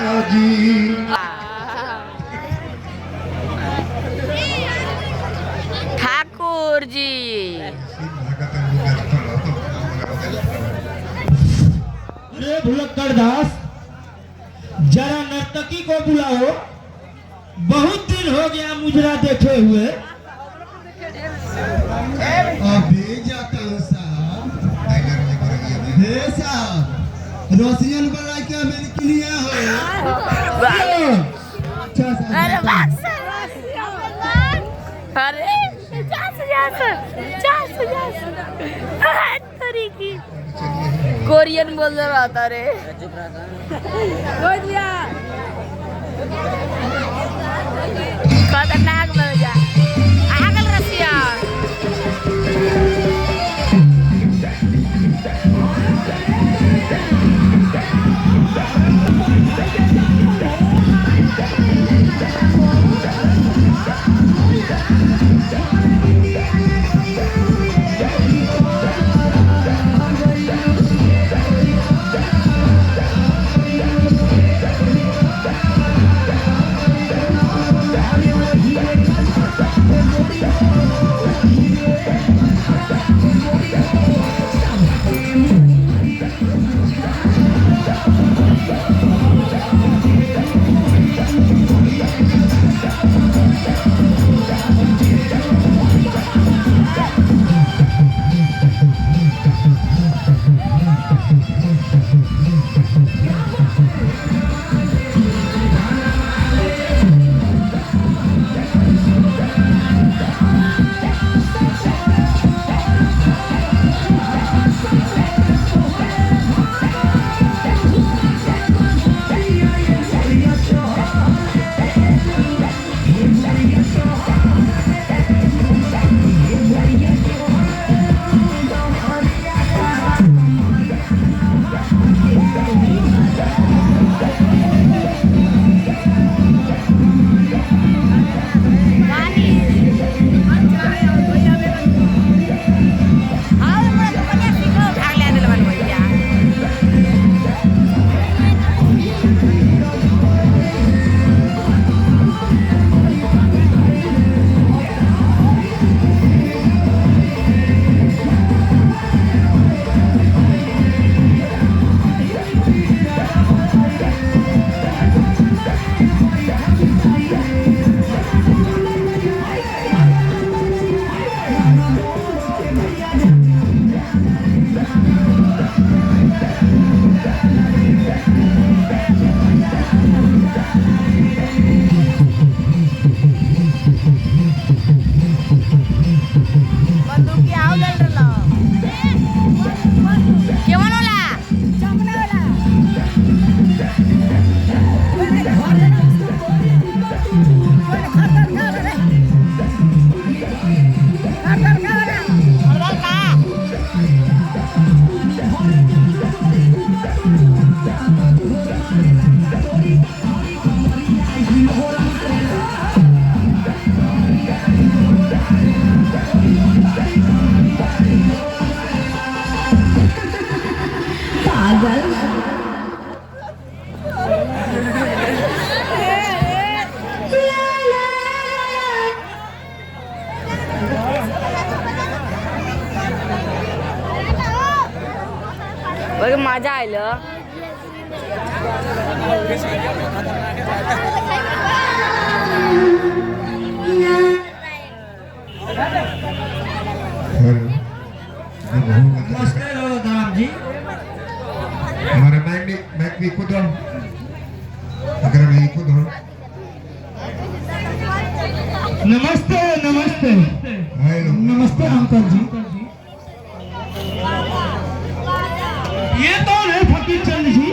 जी ठाकुर जी अरे भुलक्कड़ दास, जरा नर्तकी को बुलाओ। बहुत दिन हो गया मुजरा देखे हुए। अभी जाता हूँ साहब। हे साहब, रोशियन वाला क्या मेरी क्लियर हो? अरे अरे कोरियन बोल रहा था रे। खतरनाक बन गया आगल रसिया। मजा आयलं। नमस्ते राम जी। हमारे मैक भी खुद हो, अगर मैं खुद हो। नमस्ते नमस्ते नमस्ते अंकल जी। ये कौन है फकीर चंद जी?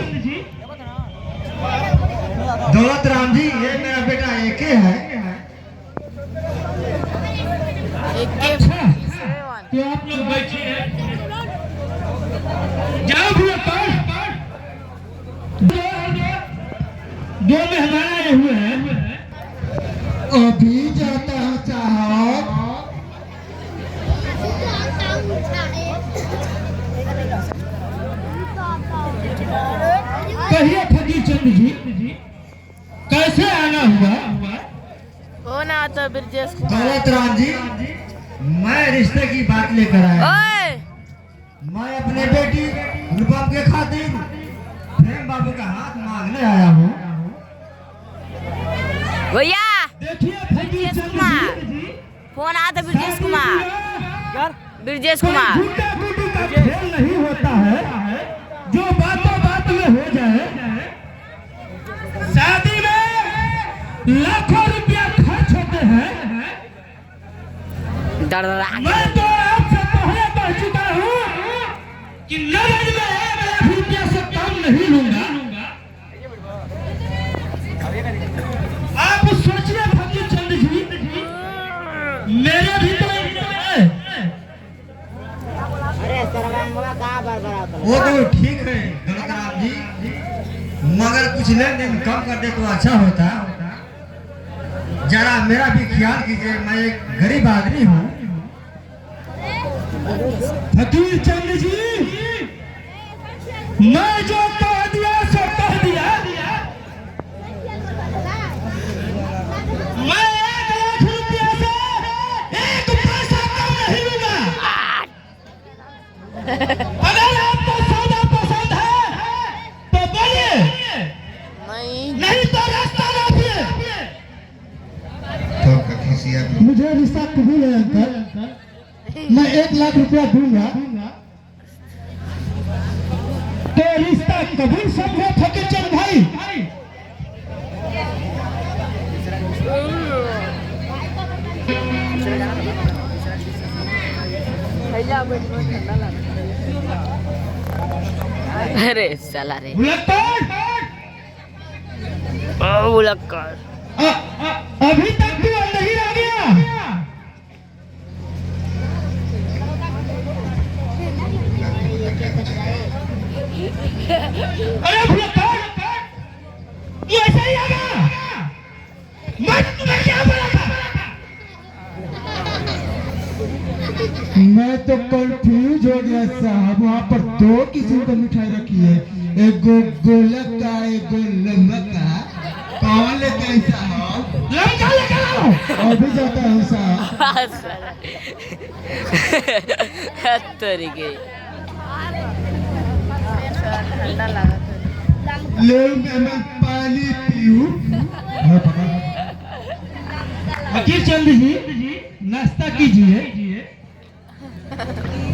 दौलत राम जी, ये मेरा बेटा एके है। अच्छा, तो आप लोग बैठिए। जाओ भैया पास। दो मेहमान आए हुए हैं। अभी जाता हूँ साहब। कहिए फकीर चंद जी। कैसे आना हुआ? हो ना तो ब्रिजेश कुमार। दौलत राम जी, मैं रिश्ते की बात लेकर आया। ओए मैं अपनी बेटी अनुपम के खातिर प्रेम बाबू का हाथ मांगने आया हूँ। भैया देखिए ब्रिजेश कुमार फोन आता है। ब्रिजेश कुमार ब्रिजेश कुमार गुड्डा गुड्डी का खेल नहीं होता है जो बातों बात में हो जाए। शादी में लाखों रुपया खर्च होते हैं। मैं तो आपसे पहले कह चुका हूँ कि नगद में 1 लाख रुपया से कम नहीं लूंगा। आप सोचिए फकीर चंद जी, मेरे भी तो है। वो तो ठीक है दौलत राम जी, मगर कुछ लेन देन कम कर दे तो अच्छा होता। जरा मेरा भी ख्याल कीजिए, मैं एक गरीब आदमी हूँ। फकीर चंद जी, मैं जो कह दिया सो कह दिया। मैं 1 लाख रुपया से 1 पैसा कम नहीं लूंगा। अगर आपको सौदा पसंद है तो बोलिए, नहीं तो रास्ता रोकिए। तो खिसिया मुझे रिश्ता कबूल है अंकल, मैं 1 लाख रुपया दूंगा। तो रिश्ता कबूल समझो फकीर चंद भाई। अरे साला रे बुलक्कड़, बुलक्कड़ अभी तक भी नहीं आ गया। अरे बुलक्कड़, ये ऐसा ही आगा। मैं तुम्हें क्या बोला था? मैं तो कंफ्यूज हो गया साहब। वहाँ पर 2 किस्म की मिठाई रखी है, एक गोलक का, एक लम्बा। कौन लेते हैं साहब? लम्बा लेकर आओ। अभी जाता हूँ साहब। तरीके ले मैं पानी पीऊं। फकीर चंद जी, नाश्ता कीजिए।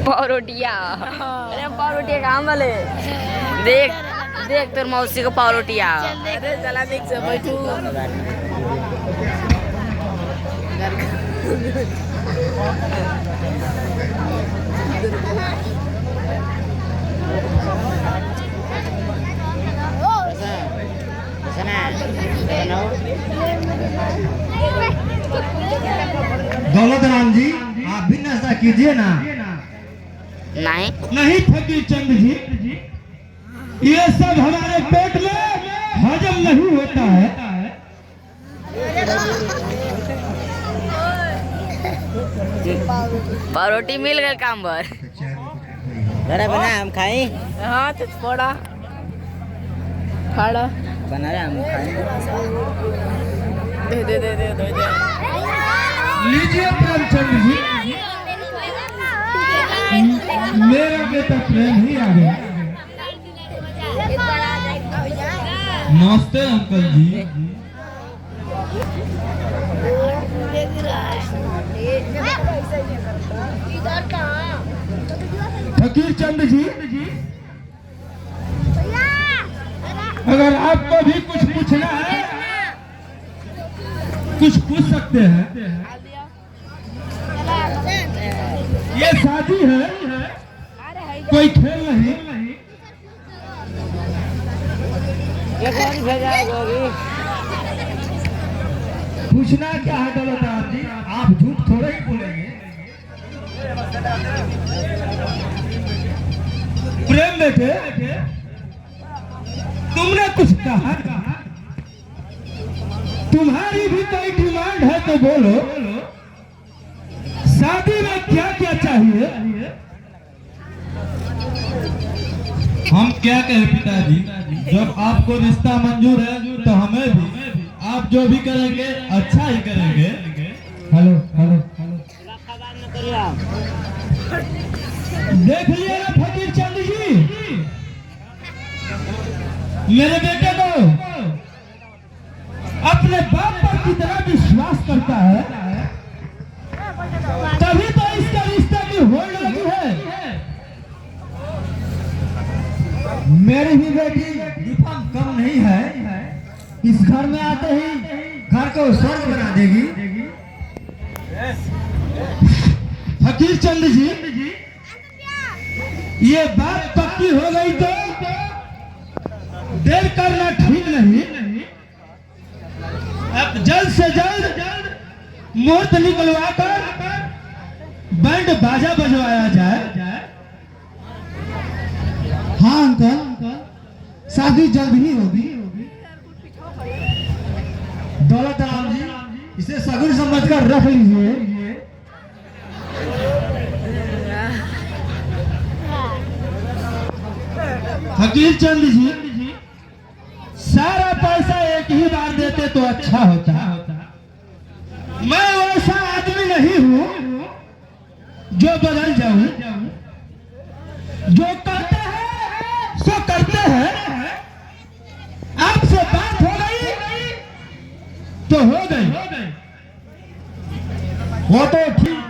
पावरोटिया। अरे पावरोटिया कहाँ वाले? देख देख तेरे मौसी को पावरोटिया। अरे चला देख से बैठू। दौलत राम जी, आप भी नाश्ता कीजिए ना। नहीं नहीं फकीर चंद जी, ये सब हमारे पेट में हजम नहीं होता है। पावरोटी मिल गए काम भर। अरे बना हम खाई। हाँ तो थोड़ा खाड़ा बना रहे हम खाई। दे दे दे दे दे दे। लीजिए प्रेमचंद जी, मेरा बेटा प्रेम ही आ गया। नमस्ते अंकल जी। फकीर चंद जी, अगर आपको भी कुछ पूछना है, कुछ पूछ सकते हैं। ये शादी है, कोई खेल नहीं। पूछना क्या है दौलत राम जी, आप झूठ थोड़े ही बोलेंगे। प्रेम बेटे, तुमने कुछ कहा? तुम्हारी भी कोई डिमांड है तो बोलो। शादी में क्या क्या चाहिए? हम क्या कहें पिताजी, जब आपको रिश्ता मंजूर है तो हमें भी आप जो भी करेंगे अच्छा ही करेंगे। हेलो हेलो हेलो, देख लिए ना फकीर चंद जी, मेरे बेटे को अपने बाप पर कितना विश्वास करता है, तभी तो इसका रिश्ता की होड़ लगी है। मेरी भी बेटी दीपम कम नहीं है, इस घर में आते ही घर को स्वर्ग बना देगी। फकीर चंद जी, ये बात पक्की हो गई तो देर करना ठीक नहीं। अब जल्द से जल्द मुहूर्त निकलवा कर बैंड बाजा बजवाया जाए। हाँ अंकल, शादी जल्द ही होगी। दौलत राम जी, इसे सगुन समझकर रख लीजिए। फकीर चंद जी, सारा पैसा एक ही बार देते तो अच्छा होता। मैं वैसा आदमी नहीं हूँ जो बदल जाऊं। जो करते हैं सो करते हैं। आपसे बात हो गई तो हो गई, वो तो ठीक,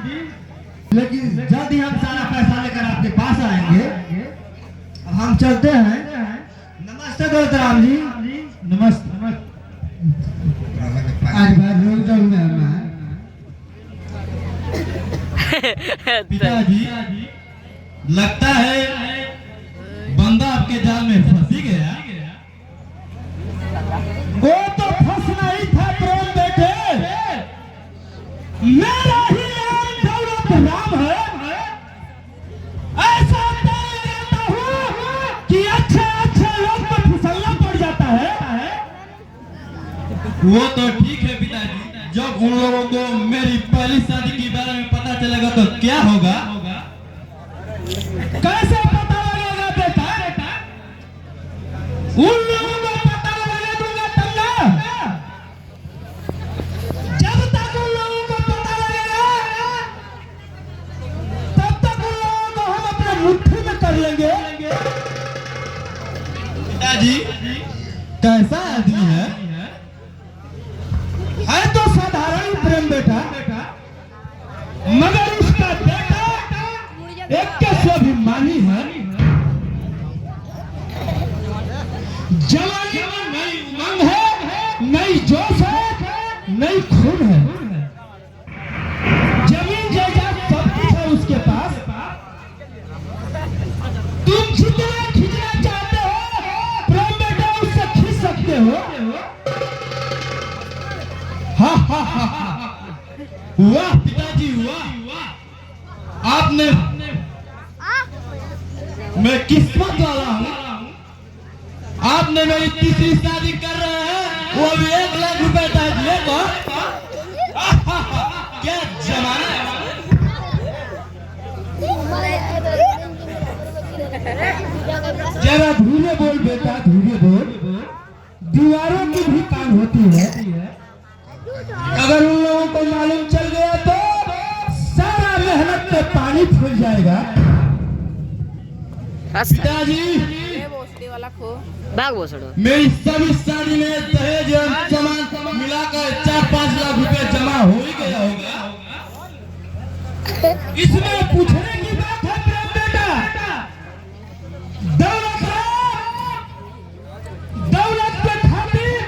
लेकिन जल्द ही हम सारा पैसा लेकर आपके पास आएंगे। अब हम चलते हैं। नमस्ते दौलत राम जी। नमस्ते। आज बार रोक जाऊंगा मैं। पिताजी, लगता है बंदा आपके जाल में फंस ही गया। वो तो फंसना ही था प्रेम बेटे। मेरा ही नाम दौलत राम है। ऐसा बोल देता हूँ कि अच्छे अच्छे लोग को फिसलना पड़ जाता है। वो तो ठीक है पिताजी, जब उन लोगों को मेरी पहली शादी के बारे में पता चलेगा तो क्या होगा? कैसे पता लगेगा बेटा? उन लोगों को पता लगा दूंगा तब ना। जब तक उन लोगों को पता लगेगा तब तक उन लोगों को हम अपने मुट्ठी में कर लेंगे। पिताजी, कैसा आदमी है तो साधारण प्रेम बेटा, मगर उसका बेटा एक के स्वाभिमानी है। जवानी में नई उमंग है, नई जोश है, नई खून है। जमीन जायदाद सब कुछ है उसके पास। तुम जितना खींचना चाहते हो प्रेम बेटा उससे खींच सकते हो। वाह पिताजी वाह, आपने, मैं किस्मत वाला हूँ। आपने मेरी तीसरी शादी कर रहे हैं, वो भी 1 लाख रुपए चाहिए तो। क्या जमाना है। जरा धीरे बोल बेटा, धीरे बोल। दीवारों की भी कान होती है। अगर उन लोगों को मालूम चल गया तो सारा मेहनत में पानी फूल जाएगा। पिताजी, मेरी सभी शादी में दहेज और सामान मिलाकर 4-5 लाख रुपए जमा हो ही गया होगा। इसमें पूछने की बात है प्रेम बेटा। दौलत के खातिर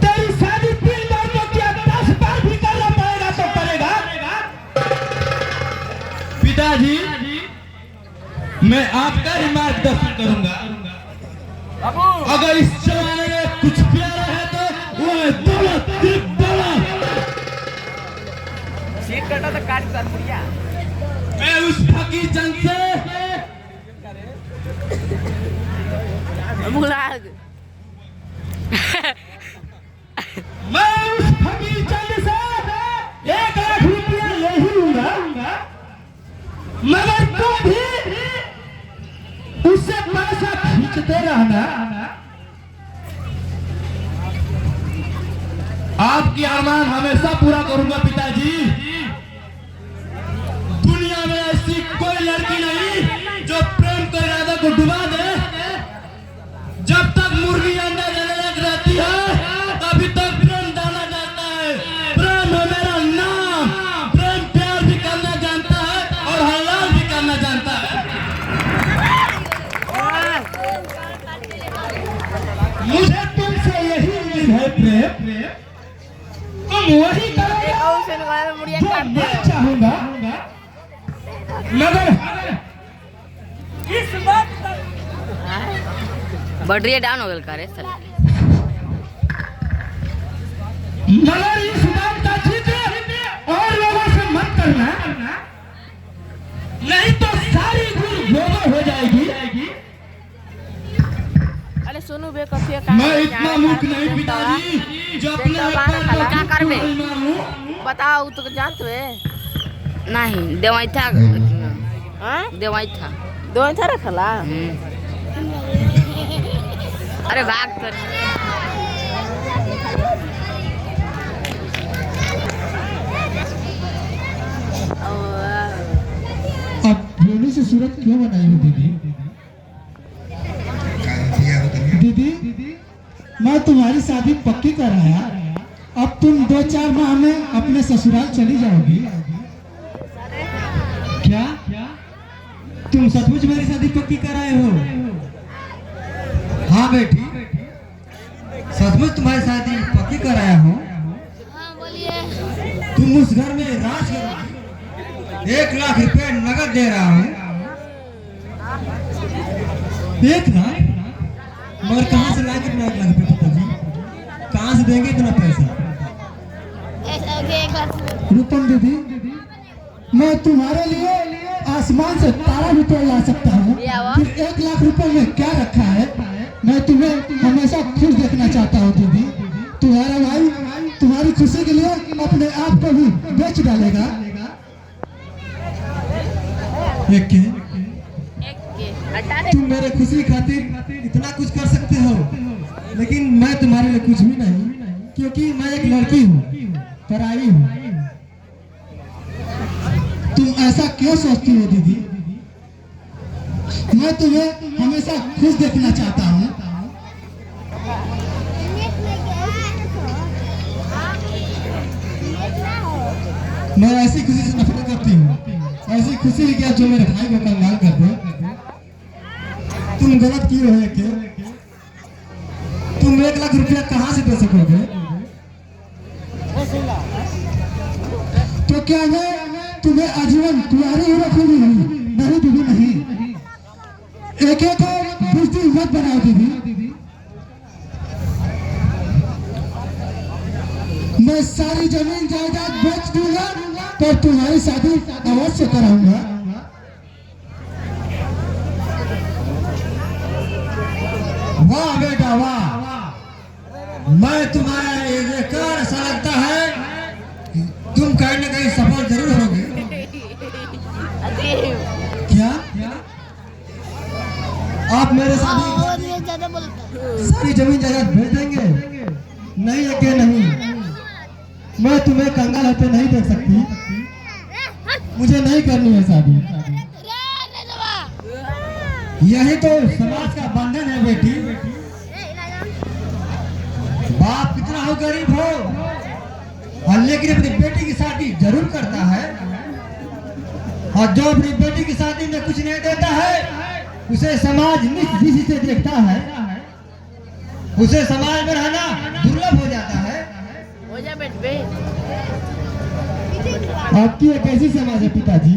तेरी शादी 3 बार तो क्या 10 बार भी करना पड़ेगा तो करेगा। पिताजी, मैं आपका ही मार्गदर्शन करूंगा। अगर इस जमाने में कुछ प्यारा है तो वो है दौलत, सिर्फ दौलत। सीट कटा तो काट कर बुढ़िया। मैं उस फकीर चंद से मैं उस फकीर चंद से 1 लाख रुपया ले ही लूंगा, मगर तो भी उससे पैसा सोचते रहना। आपकी अरमान हमेशा पूरा करूंगा पिताजी। दुनिया में ऐसी कोई लड़की नहीं जो प्रेम के इरादे को डुबा दे। जब तक मुर्गी अंडा देने लग रहती है तभी तक प्रेम दाना जाता है। प्रेम है मेरा नाम। प्रेम प्यार भी करना जानता है और हलाल भी करना जानता है। मुझे तुमसे यही उम्मीद है प्रेम, तुम वही करोगे जो मैं चाहूंगा। मगर इस बात बैटरी डाउन हो गल करे मगर इस बात का जिक्र और लोगों से मत करना, नहीं तो सारी गुल गोबर हो जाएगी। अरे सुनो बे कथि मैं इतना मूर्ख नहीं पिताजी जो अपने क्या करबे बताओ तो जानत है नहीं देवाई था। हां देवाई था रखला। अरे भाग कर अब रोने से सूरत क्यों बनाई हो दीदी? दीदी मैं तुम्हारी शादी पक्की कर रहा। अब तुम 2-4 माह में अपने ससुराल चली जाओगी। क्या तुम सचमुच मेरी शादी पक्की कराए हो? हाँ बेटी, सचमुच तुम्हारी शादी पक्की कराया हूँ। तुम उस घर में राज करोगी। 1 लाख रुपए नगद दे रहा हूँ। 1 लाख? मगर कहाँ से लाएंगे इतना 1 लाख रुपए पिताजी? कहाँ से देंगे इतना पैसा? रूपम दीदी, मैं तुम्हारे लिए आसमान से तारा भी तोड़ ला सकता हूँ। फिर 1 लाख रुपए में क्या रखा है? मैं तुम्हें हमेशा खुश देखना चाहता हूँ दीदी। तुम्हारा भाई तुम्हारी खुशी के लिए अपने आप को भी बेच डालेगा। तुम मेरे खुशी खातिर इतना कुछ कर सकते हो, लेकिन मैं तुम्हारे लिए कुछ भी नहीं, क्योंकि मैं एक लड़की हूँ, पराई हूँ। तुम ऐसा क्यों सोचती हो दीदी? मैं तुम्हें हमेशा खुश देखना चाहता हूँ। मैं ऐसी खुशी से नफरत करती हूँ। ऐसी खुशी क्या जो मेरे भाई को कंगाल कर दे। तुम गलत क्यों है कि तुम 1 लाख रुपया कहाँ से दे सकोगे? तो क्या मैं तुम्हें आजीवन तुम्हारी ही रखूंगी? नहीं दीदी नहीं। एक को बुद्धि मत बनाओ दीदी। मैं सारी जमीन जायदाद बेच दूंगा पर तुम्हारी शादी अवश्य कराऊंगा। वाह बेटा वाह, मैं तुम्हारा ये देखकर ऐसा लगता है तुम कहीं न कहीं सफल जरूर होगे। क्या आप मेरे साथ सारी जमीन जायदाद बेच देंगे? नहीं है कि नहीं। मैं तुम्हें कंगाल होते नहीं देख सकती। मुझे नहीं करनी है शादी। यही तो समाज का बंधन है बेटी। बाप कितना हो गरीब हो और लेकिन अपनी बेटी की शादी जरूर करता है। और जो अपनी बेटी की शादी में कुछ नहीं देता है उसे समाज नीच से देखता है। उसे समाज में रहना दुर्लभ हो जाता है। हो जा बेट बे। आपकी एक ऐसी समाज है पिताजी,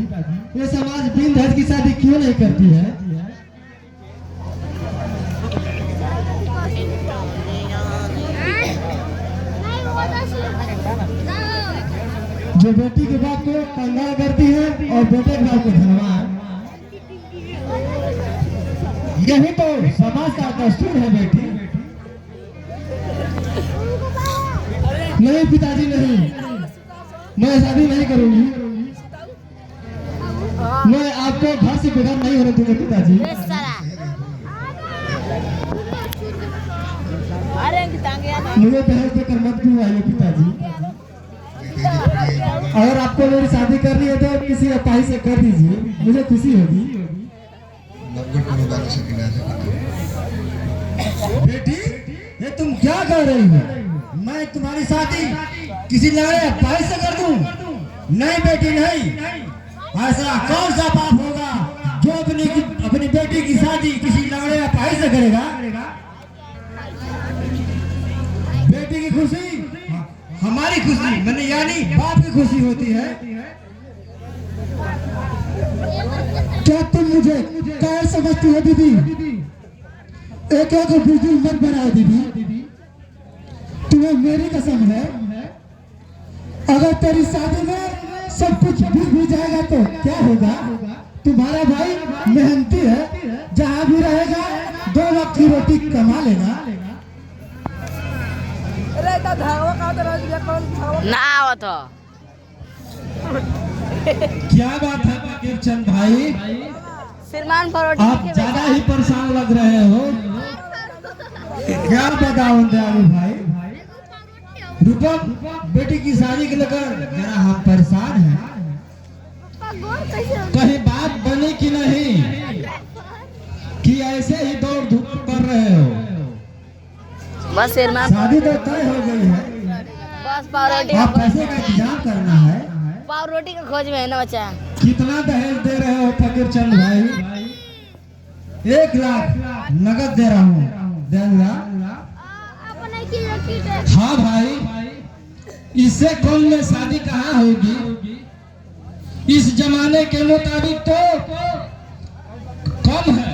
ये समाज बिन दहेज की शादी क्यों नहीं करती है? जो बेटी के बाप को कंगाल करती है और बेटे के बाप को धनवान। यही तो समाज का दस्तूर है बेटी। नहीं पिताजी नहीं, मैं शादी नहीं करूंगी। मैं आपको घर से बेघर नहीं होने दूंगा पिताजी। मुझे दहेज देकर मत बुलाइए पिताजी। अगर आपको मेरी शादी करनी है तो किसी अपाही से कर दीजिए, मुझे खुशी होगी। बेटी ये तुम क्या कर रही हो? मैं तुम्हारी शादी किसी लड़े अपाही से कर दूं? नहीं बेटी नहीं, ऐसा कौन सा बाप होगा जो अपनी बेटी की शादी किसी लड़े अपाही से करेगा? बेटी की खुशी हमारी खुशी मैंने यानी बाप की खुशी होती है। क्या तुम मुझे कैसे समझती हो दीदी? एक एक बुजुर्ग मत बनाओ दीदी, तुम्हें मेरी कसम है, अगर तेरी शादी में सब कुछ बिक भी जाएगा तो क्या होगा? तुम्हारा भाई मेहनती है, जहाँ भी रहेगा 2 वक्त की रोटी कमा लेगा। ना आवत हो। क्या बात है फकीर चंद भाई, श्रीमान परोटी आप ज्यादा ही परेशान लग रहे हो। क्या बताऊं दयालु भाई, रूपम बेटी की शादी को लेकर जरा हम परेशान हैं। कहीं बात बनी कि नहीं, कि ऐसे ही दौड़ धूप कर रहे हो? बस श्रीमान शादी तो तय हो गई है, बस पावरोटी आप पैसे का इंतजाम करना है। पावरोटी के खोज में है ना बच्चा। कितना दहेज दे रहे हो फकीर चंद भाई? 1 लाख नगद दे रहा हूँ दयालुआ। हाँ भाई, इससे कम में शादी कहाँ होगी? इस जमाने के मुताबिक तो कम है।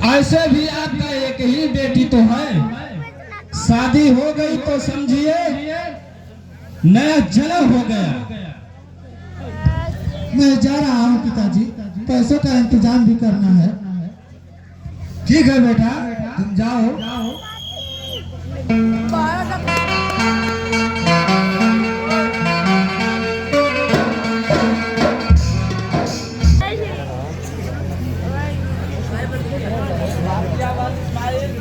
ऐसे भी आपका एक ही बेटी तो है, शादी हो गई तो समझिए नया जन्म हो गया। मैं जा रहा हूँ पिताजी, पैसों का इंतजाम भी करना है। ठीक है बेटा तुम जाओ।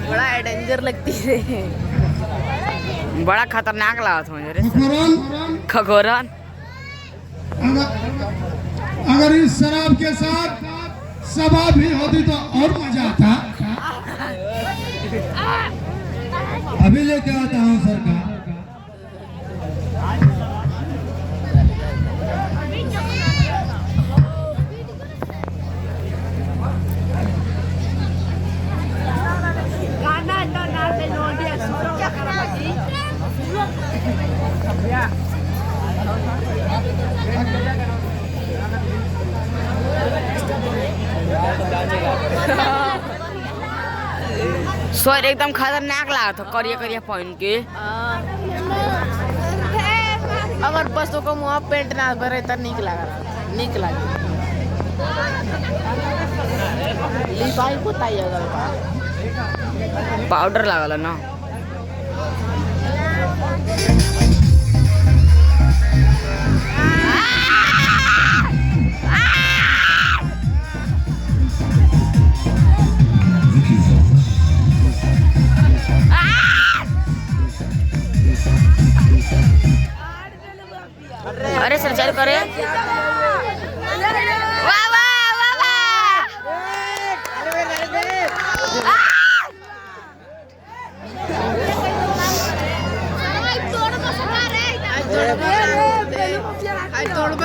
बड़ा डेंजर लगती है, बड़ा खतरनाक लागत हो रे खगोरन। अगर इस शराब के साथ सभा भी होती तो और मजा आता। अभी लेके आता हूँ सरकार। सर एकदम खतरनाक लागत हो, करिया करिया पहन के। अगर बसों को मुँह पेंट ना करे तो निक लागे लिपाई पोताई अगर पाउडर लागल ना। अरे सर चालू करे। वाह वाह वाह वाह।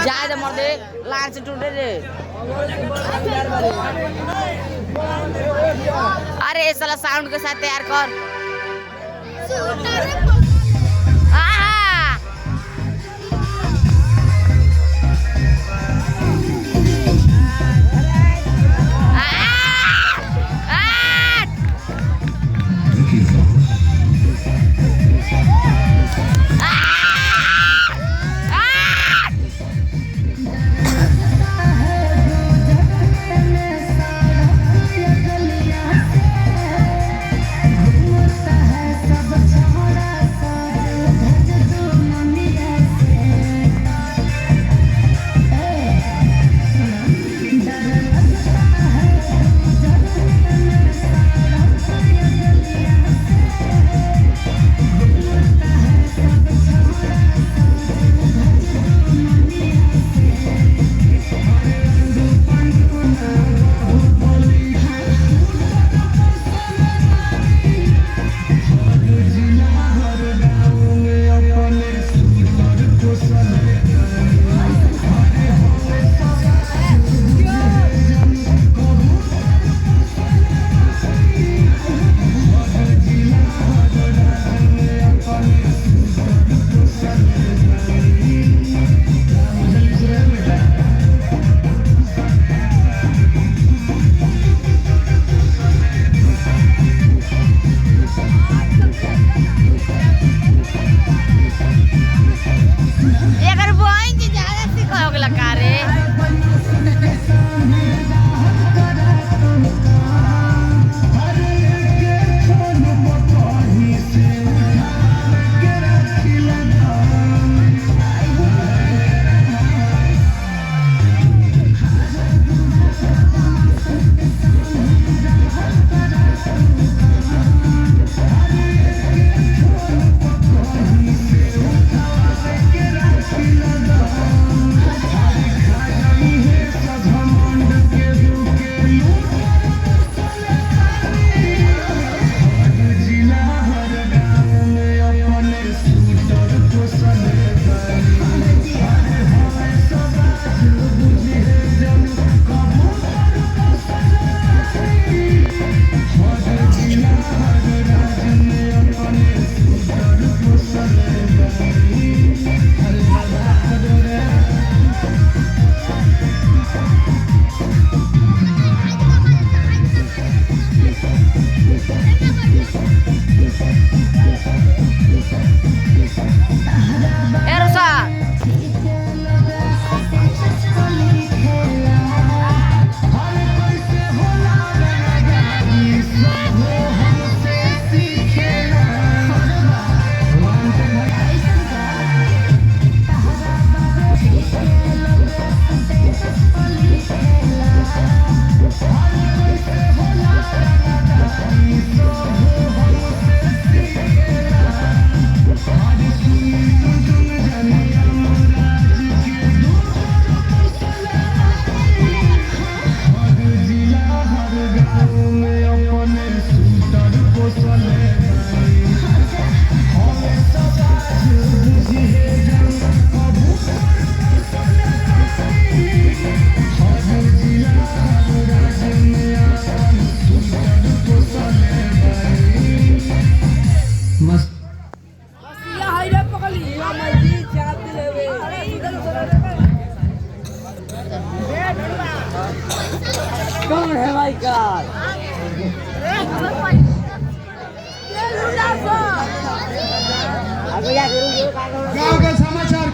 जा दे मर दे, लाइन से टूटे रे। अरे ये साला साउंड के साथ तैयार कर।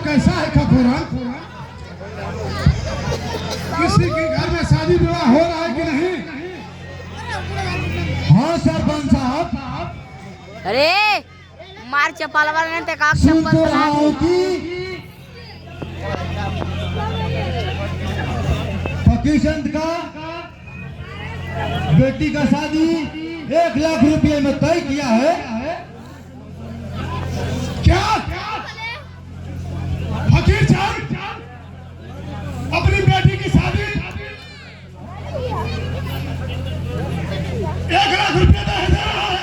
कैसा है खखोरन? किसी के घर में शादी विवाह हो रहा है कि नहीं? हाँ सरपंच साहब, अरे मार चप्पल वाले ने का सुन चप्पल तो चला रहा हूँ कि फकीर चंद का बेटी का शादी 1 लाख रुपए में तय किया है। क्या फकीर चंद अपनी बेटी की शादी 1 लाख रुपए दे रहा है?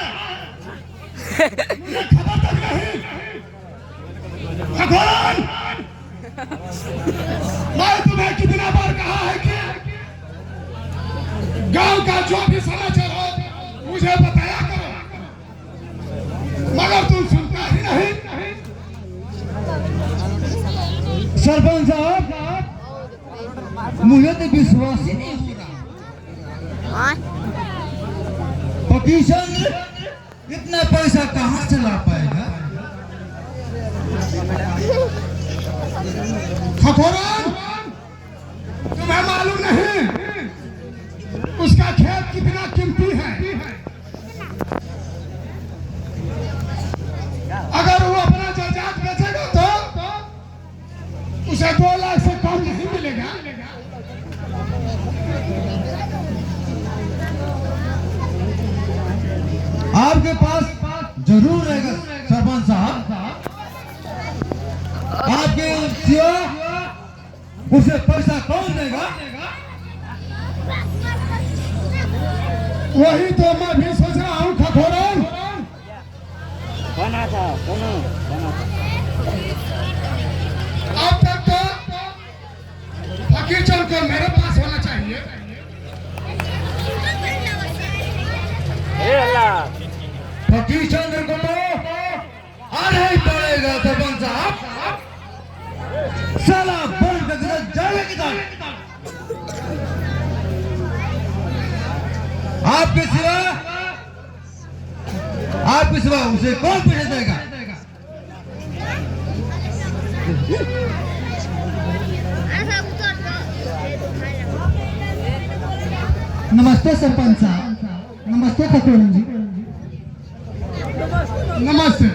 मुझे खबर तक नहीं। खगोलन, मैं तुम्हें कितना बार कहा है कि गांव का जो भी समाचार हो मुझे बताया करो, मगर तुम सुनता ही नहीं। सरपंच साहब, मुझे तो विश्वास ही नहीं हो रहा। हाँ? फकीर चंद इतना पैसा कहाँ से ला पाएगा? खगोलन, तुम्हें मालूम नहीं उसका खेत कितना कीमती है? अगर वो अपना जायदाद बेचेगा तो उसे 2 लाख से कम नहीं मिलेगा। आपके पास जरूर रहेगा सरपंच साहब। आपके सिवा उसे पैसा कौन देगा? वही तो मैं भी सोच रहा हूँ खगोलन। कौन आता? अब तक तो फकीर चंद को मेरे पास होना चाहिए। फकीर चंद्र को तो आना ही पड़ेगा सरपंच साहब। साला बन के गुजर जाए किधर? आपके सिवा उसे कौन पैसे देगा? नमस्ते सरपंच साहब। नमस्ते खगोलन जी। नमस्ते।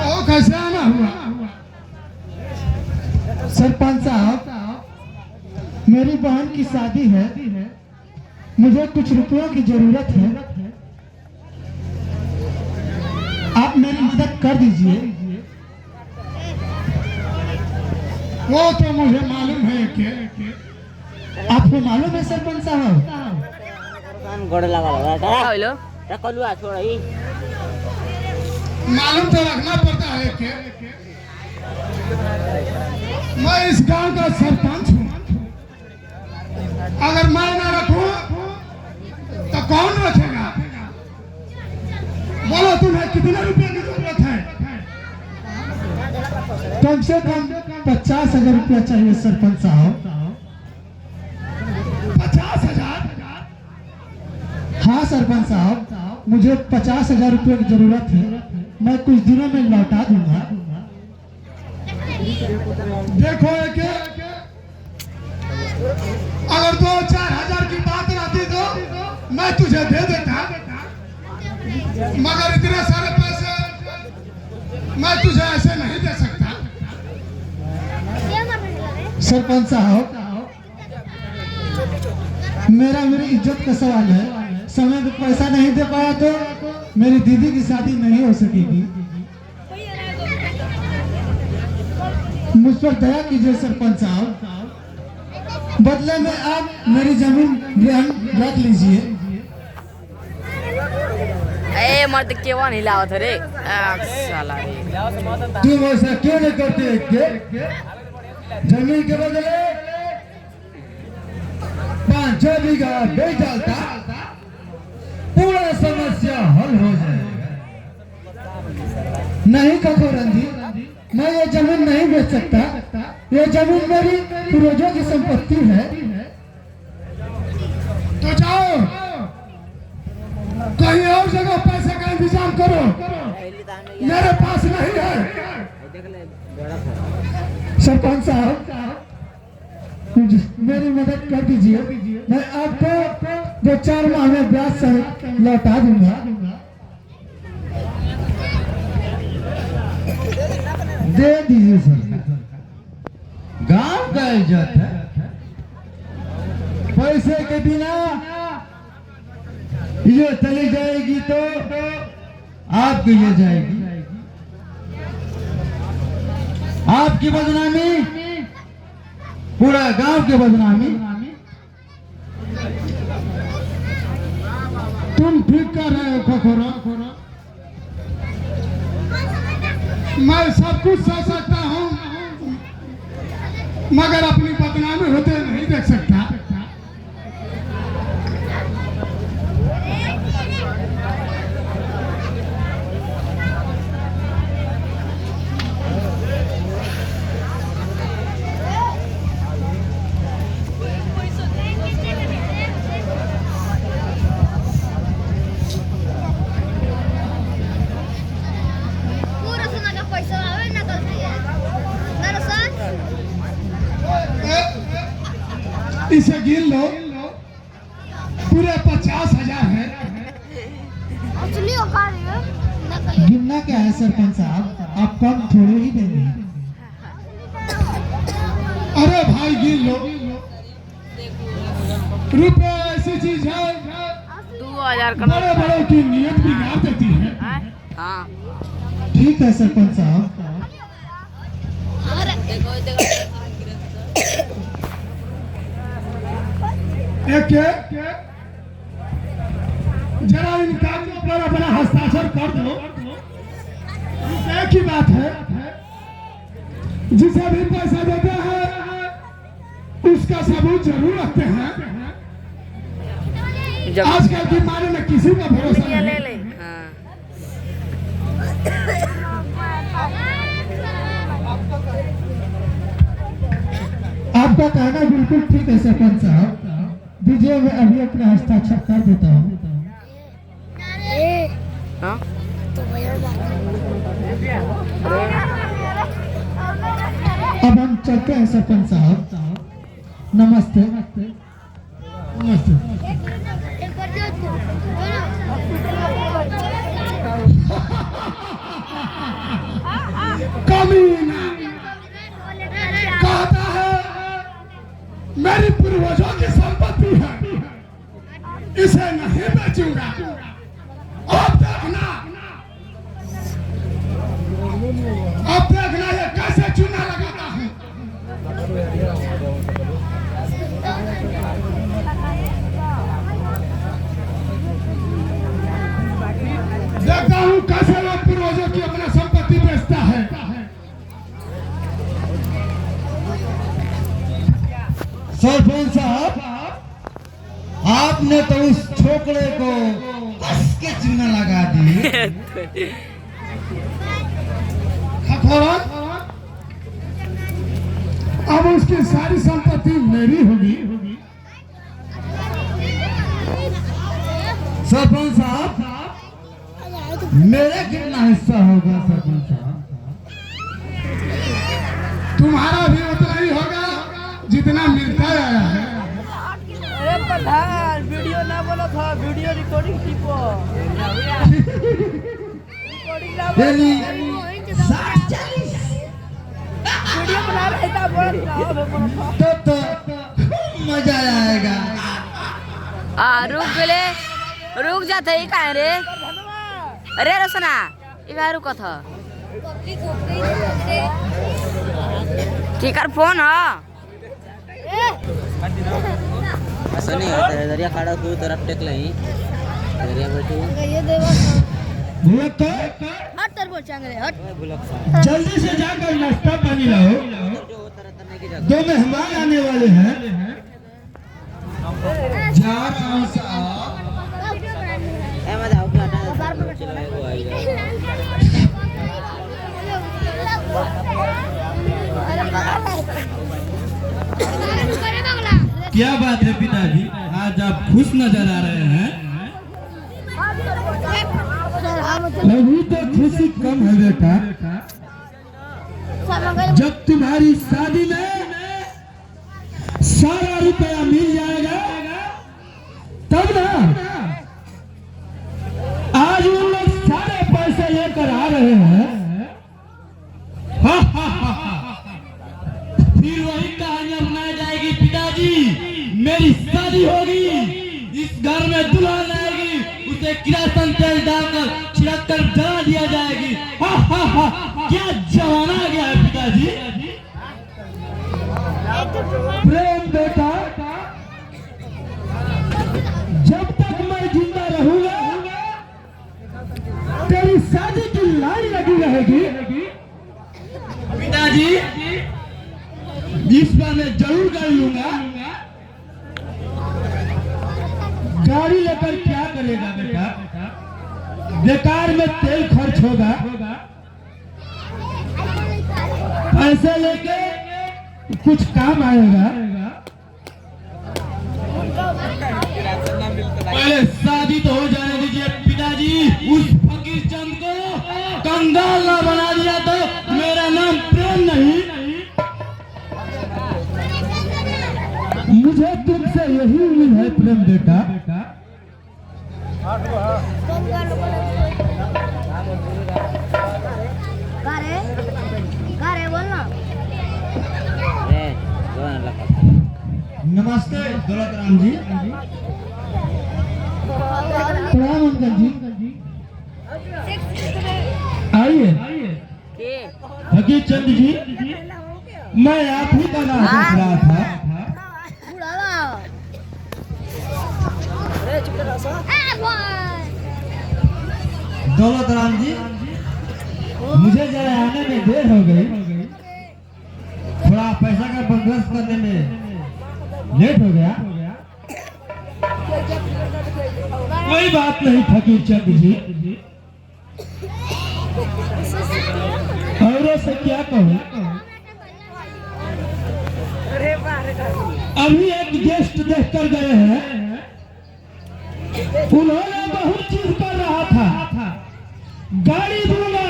ओ कैसे आना हुआ? सरपंच साहब, मेरी बहन की शादी है, मुझे कुछ रुपयों की जरूरत है, आप मेरी मदद कर दीजिए। वो तो मुझे मालूम है कि आपको मालूम है सरपंच साहब? कान गोड़ लगा लगा क्या ता बोलो? कलुआ छोड़ ही मालूम तो रखना पड़ता है कि मैं इस गांव का सरपंच हूँ। अगर मैं ना रखूं तो कौन रखेगा? बोलो तुम्हें कितने रुपए की जरूरत है? कम से कम 50,000 रुपया चाहिए सरपंच साहब। 50,000? हाँ सरपंच साहब, मुझे 50,000 रुपये की जरूरत है, मैं कुछ दिनों में लौटा दूंगा। देखो एक अगर 2-4 हजार की बात रहती तो मैं तुझे दे देता, मगर इतने सारे पैसे मैं तुझे ऐसे नहीं दे सकता। सरपंच साहब, मेरी इज्जत का सवाल है। समय पे पैसा नहीं दे पाया तो मेरी दीदी की शादी नहीं हो सकेगी। मुझ पर दया कीजिए सरपंच साहब। बदले में आप मेरी जमीन ग्रहण रख लीजिए। ए मर्द केवा नहीं लावत रे साला रे। तुम ऐसा क्यों नहीं करते के? जमीन के बदले 5-6 बीघा बेच डालता, पूरा समस्या हल हो जाएगा। नहीं खगोलन जी, मैं ये जमीन नहीं बेच सकता। ये जमीन मेरी पूर्वजों की संपत्ति है। तो जाओ कहीं और जगह पैसे का इंतजाम करो, मेरे पास नहीं है। सरपंच साहब मेरी मदद कर दीजिए, मैं आपको जो 4 माह में ब्याज सहित लौटा दूंगा। दे दीजिए सर, गांव का इज्जत है, पैसे के बिना ये चली जाएगी तो आपकी ये जाएगी, आपकी बदनामी, पूरा गांव की बदनामी। तुम ठीक कर रहे हो खोखोरा, मैं सब कुछ सह सकता हूँ मगर अपनी बदनामी होते नहीं देख सकता। इसे गिन लो, पूरे 50,000 है। गिनना क्या है सरपंच साहब, आप कम थोड़े ही देंगे। अरे भाई गिन लो, रुपए ऐसी चीज है 2000 का बड़े बड़े की नियत बिगाड़ देती है। हाँ ठीक है सरपंच साहब, एक जरा इन कागजों पर अपना हस्ताक्षर कर दो। एक ही बात है, जिसे भी पैसा देते हैं उसका सबूत जरूर रखते हैं। आजकल के मारे में किसी का भरोसा ले नहीं। ले हाँ। आपका कहना बिल्कुल ठीक है सरपंच साहब, दीजिए मैं अभी अपना हस्ताक्षर कर देता हूँ। हाँ? अब हम चलते हैं सरपंच साहब, नमस्ते। नमस्ते। कमीना कहता है मेरी पूर्वजों की संपत्ति है, इसे नहीं बेचूंगा। अब देखना ये कैसे चूना लगाता है। देखता हूँ कैसे लोग पूर्वजों की अपना संपत्ति बेचता है। सरपंच साहब, आपने तो उस छोकरे को कस के चूना लगा दी। खखोरा, अब उसकी सारी संपत्ति मेरी होगी। सरपंच साहब, मेरा कितना हिस्सा होगा सरपंच साहब? तुम्हारा भी उतना ही होगा जितना मिलता आया है। अरे प्रधान वीडियो ना बोला था, वीडियो रिकॉर्डिंग टिपो रिकॉर्डिंग ना डेली वीडियो 60-40 बना रहा था बोल तो मजा आएगा। रुक गले, रुक जाते ही कहाँ रे? अरे रोशना इधर रुको था, ठीक है फोन है। असं नाही होत आहे. दर्या काढा तू तर टेक नाही दर्या बैठू भूलक तो हट तर बोल चांगले हट। जल्दी से जाकर नाश्ता पानी लाओ, जो होता रहता नाही की जागा 2 मेहमान आने वाले हैं। जा रहा हूं साहब। ए माझा आउट आता चलो एगो आई क्या बात है पिताजी, आज आप खुश नजर आ रहे हैं। अभी तो खुशी कम है बेटा, जब तुम्हारी शादी में सारा रुपया मिल जाएगा तब ना। आज उन लोग सारे पैसे लेकर आ रहे हैं। फिर वही कहानियां बनाई जाएगी, पिताजी मेरी शादी होगी, इस घर में दुल्हन आएगी, उसे किरासन तेल डालकर छिड़क कर जला दिया जाएगी। क्या जमाना आ गया है पिताजी। प्रेम बेटा, जब तक मैं जिंदा रहूंगा तेरी शादी की लाइन लगी रहेगी। पिताजी इस बार मैं जरूर गाड़ी लूंगा। गाड़ी लेकर क्या करेगा बेटा, बेकार में तेल खर्च होगा। पैसे लेके कुछ काम आएगा। पहले शादी तो हो जाने दीजिए पिताजी। उस फकीर चंद को कंगाल ना बना दिया तो मेरा नाम प्रेम नहीं। मुझे तुमसे यही उम्मीद है प्रेम बेटा। नमस्ते दौलत राम जी। प्रणाम अंकल जी। आइए फकीर चंद जी, मैं आप ही का नाम पूछ रहा था। दौलत राम जी, मुझे जरा आने में देर हो गई, थोड़ा पैसा का बंदोबस्त करने में लेट हो गया। कोई बात नहीं फकीर चंद जी, औरों से क्या कहूँ। अभी एक गेस्ट देख कर गए हैं, उन्होंने बहुत चीज कर रहा था। गाड़ी दूंगा,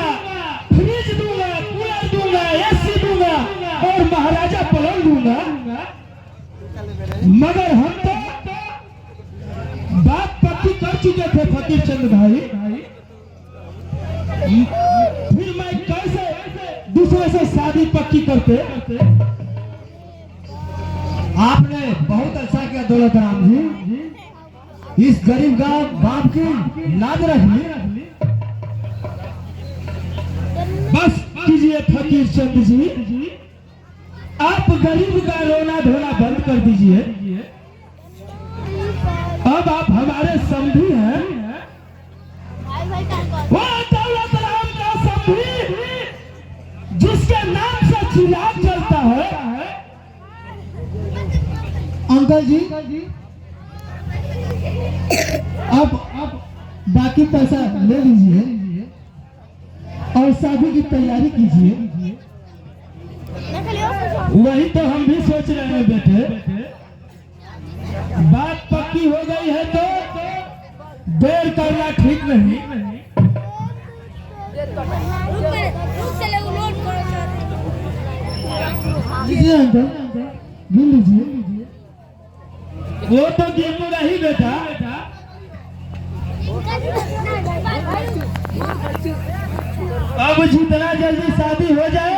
फ्रिज दूंगा, कूलर दूंगा, एसी दूंगा और महाराजा पलंग दूंगा। मगर हम तो बात पक्की कर चुके थे फकीर चंद भाई। फिर मैं कैसे दूसरे से शादी पक्की करते। आपने बहुत अच्छा किया दौलत राम जी। इस गरीब गांव बाप की लाज रख ली। बस कीजिए फकीर चंद जी, आप गरीब का रोना धोना बंद कर दीजिए। अब आप हमारे समधी हैं। वो दौलत राम का समधी जिसके नाम से चिराग जलता है। अंकल जी, अब बाकी पैसा ले लीजिए और शादी की तैयारी कीजिए। वही तो हम भी सोच रहे हैं बेटे। बात पक्की हो गई है तो देर करना ठीक नहीं। लीजिए अंकल, गिन लीजिए। वो तो गिनूंगा ही बेटा। अब जितना जल्दी शादी हो जाए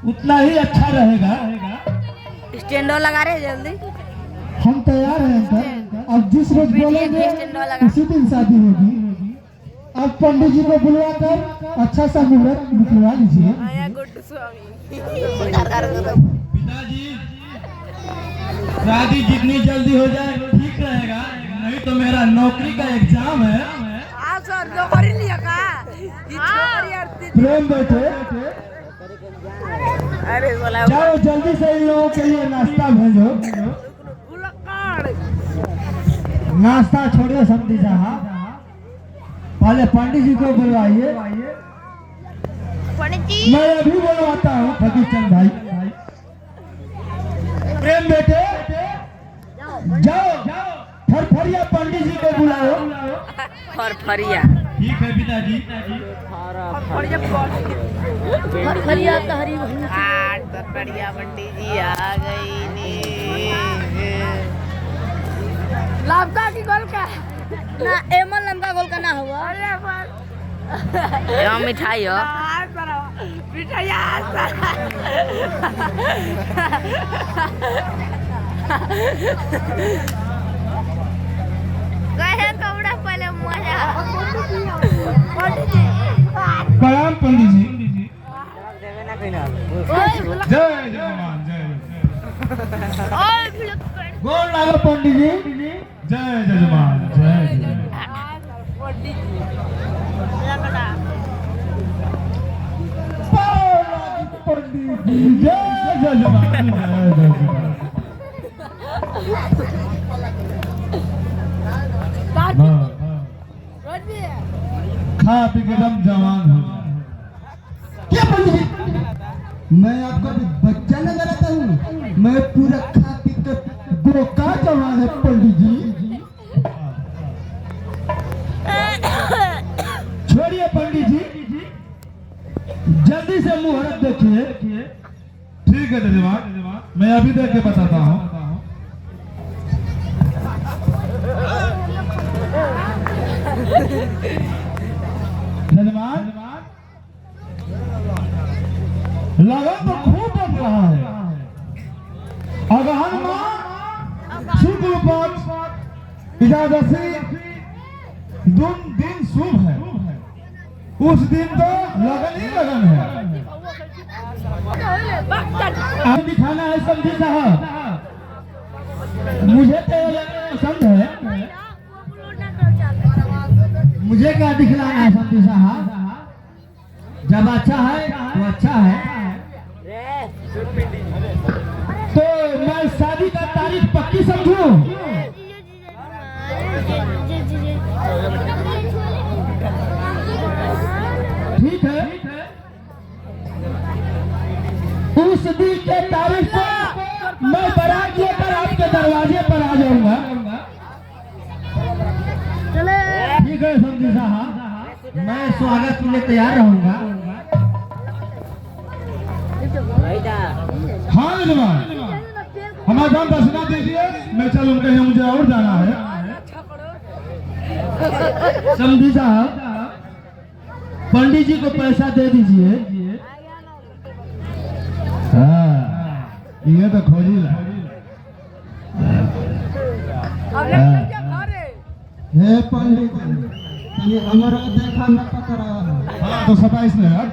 उतना ही अच्छा रहेगा। स्टैंडो लगा रहे जल्दी। हम तैयार हैं अंकल। अब जिस रोज बोलेंगे उसी दिन शादी होगी। अब पंडित जी को बुलवा कर अच्छा सा मुहूर्त निकलवा लीजिए। पिताजी, शादी जितनी जल्दी हो जाए ठीक रहेगा, नहीं तो मेरा नौकरी का एग्जाम है। प्रेम बेटे, अरे बोला जाओ जल्दी से इन लोगों के लिए नाश्ता भेजो। नाश्ता छोड़िए समझी साहब, पहले पंडित जी को बुलवाइए। मैं अभी बुलवाता हूँ फकीर चंद भाई। प्रेम बेटे, जाओ फरफरिया पंडित जी को बुलाओ। फरफरिया ठीक है पिताजी। आठ तो बढ़िया पंडित जी आ गई नी। लाभका की गोल का ना एमन लंबा गोल का ना हुआ। यहाँ मिठाई हो पहले मजा प्रणाम पंडित जी। जय जवान जय। गोल लागो पंडित जी। जय जजमान जय जय। पंडित जी जय जजमान जय जजमान। खा पी के दम जवान हो जाए। क्या पंडित जी? मैं आपको अभी बच्चा नजर आता हूँ। मैं पूरा खा पी कर गोका जवान है पंडित जी। छोड़िए पंडित जी, जल्दी से मुहूर्त देखिए। ठीक है जजमान, मैं अभी देख के बताता हूँ। जजमान लगन तो खूब बन रहा है। अगहन माह शुक्ल पक्ष एकादशी दिन शुभ है। उस दिन तो लगन ही लगन है। आप दिखाना है समझी साहब। मुझे तो ये पसंद है। मुझे क्या दिखलाना है समझी साहब? जब अच्छा है तो अच्छा है। तो मैं शादी का तारीख पक्की समझूं? ठीक है, उस दिन के तारीख को मैं बारात लेकर आपके दरवाजे पर आ जाऊंगा। ठीक है समझी साहब, मैं स्वागत के लिए तैयार रहूंगा। हाँ जजमान, हमारा दाम दक्षिणा दीजिए, मैं चलूँ कहीं, मुझे और जाना है। समझी साहब, पंडित जी को पैसा दे दीजिए। हाँ, ये तो खोजी ला। हे पंडित जी, ये हमारा देखा न पकड़ा। हाँ तो 27 में यार।